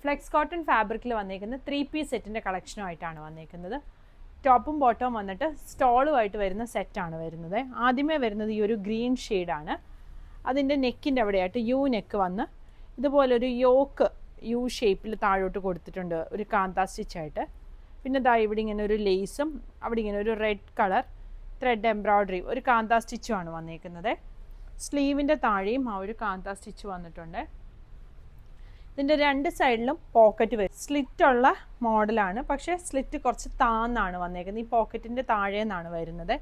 Flex cotton ഫാബ്രിക്കിൽ വന്നേക്കുന്ന 3 സെറ്റിൻ്റെ കളക്ഷനുമായിട്ടാണ് വന്നേക്കുന്നത്. ടോപ്പും ബോട്ടവും വന്നിട്ട് സ്റ്റോളുമായിട്ട് വരുന്ന സെറ്റാണ് വരുന്നത്. ആദ്യമേ വരുന്നത് ഈ ഒരു ഗ്രീൻ ഷെയ്ഡാണ്. അതിൻ്റെ നെക്കിൻ്റെ അവിടെയായിട്ട് യു നെക്ക് വന്ന് ഇതുപോലൊരു യോക്ക് യു ഷേപ്പിൽ താഴോട്ട് കൊടുത്തിട്ടുണ്ട്, ഒരു കാന്ത സ്റ്റിച്ചായിട്ട്. പിന്നെ ദാ ഇവിടെ ഇങ്ങനെ ഒരു ലേസും അവിടെ ഇങ്ങനെ ഒരു റെഡ് കളർ ത്രെഡ് എംബ്രോയ്ഡറി ഒരു കാന്ത സ്റ്റിച്ചുമാണ് വന്നേക്കുന്നത്. സ്ലീവിൻ്റെ താഴെയും ആ ഒരു കാന്ത സ്റ്റിച്ച് വന്നിട്ടുണ്ട്. ഇതിൻ്റെ 2 സൈഡിലും പോക്കറ്റ് വരും. സ്ലിറ്റുള്ള മോഡലാണ്, പക്ഷേ സ്ലിറ്റ് കുറച്ച് താന്നാണ് വന്നേക്കുന്നത്. ഈ പോക്കറ്റിൻ്റെ താഴേന്നാണ് വരുന്നത്.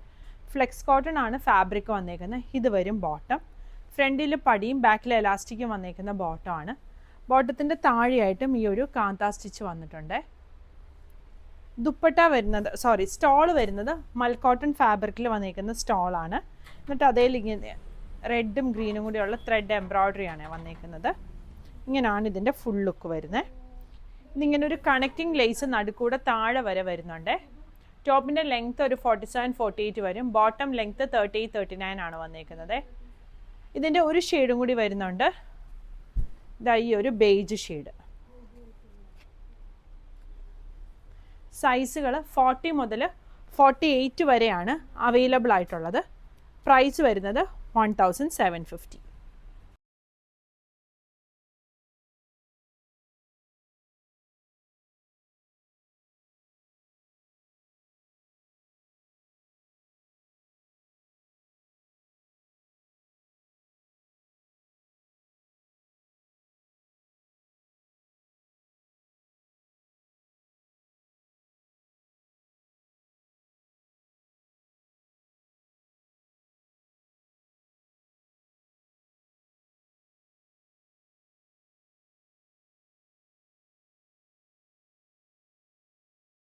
ഫ്ലെക്സ് കോട്ടൺ ആണ് ഫാബ്രിക് വന്നേക്കുന്നത്. ഇത് വരും ബോട്ടം. ഫ്രണ്ടിൽ പടിയും ബാക്കിൽ എലാസ്റ്റിക്കും വന്നേക്കുന്ന ബോട്ടമാണ്. ബോട്ടത്തിൻ്റെ താഴെയായിട്ടും ഈ ഒരു കാന്ത സ്റ്റിച്ച് വന്നിട്ടുണ്ട്. ദുപ്പട്ട വരുന്നത് സ്റ്റോൾ വരുന്നത് മൽക്കോട്ടൺ ഫാബ്രിക്കിൽ വന്നേക്കുന്ന സ്റ്റോളാണ്. എന്നിട്ട് അതേൽ ഇങ്ങനെ റെഡും ഗ്രീനും കൂടിയുള്ള ത്രെഡ് എംബ്രോയ്ഡറിയാണ് വന്നേക്കുന്നത്. ഇങ്ങനെയാണ് ഇതിൻ്റെ ഫുൾ ലുക്ക് വരുന്നത്. ഇതിങ്ങനെ ഒരു കണക്റ്റിംഗ് ലേസ് നടുക്കൂടെ താഴെ വരെ വരുന്നുണ്ട്. ടോപ്പിൻ്റെ ലെങ്ത്ത് ഒരു 47-48 വരും. ബോട്ടം ലെങ്ത്ത് 38-39 ആണ് വന്നേക്കുന്നത്. ഇതിൻ്റെ ഒരു ഷെയ്ഡും കൂടി വരുന്നുണ്ട്, ഇതാ ഈ ഒരു ബേജ് ഷെയ്ഡ്. സൈസുകൾ 40 മുതൽ 48 വരെയാണ് അവൈലബിൾ ആയിട്ടുള്ളത്. പ്രൈസ് വരുന്നത് 1750.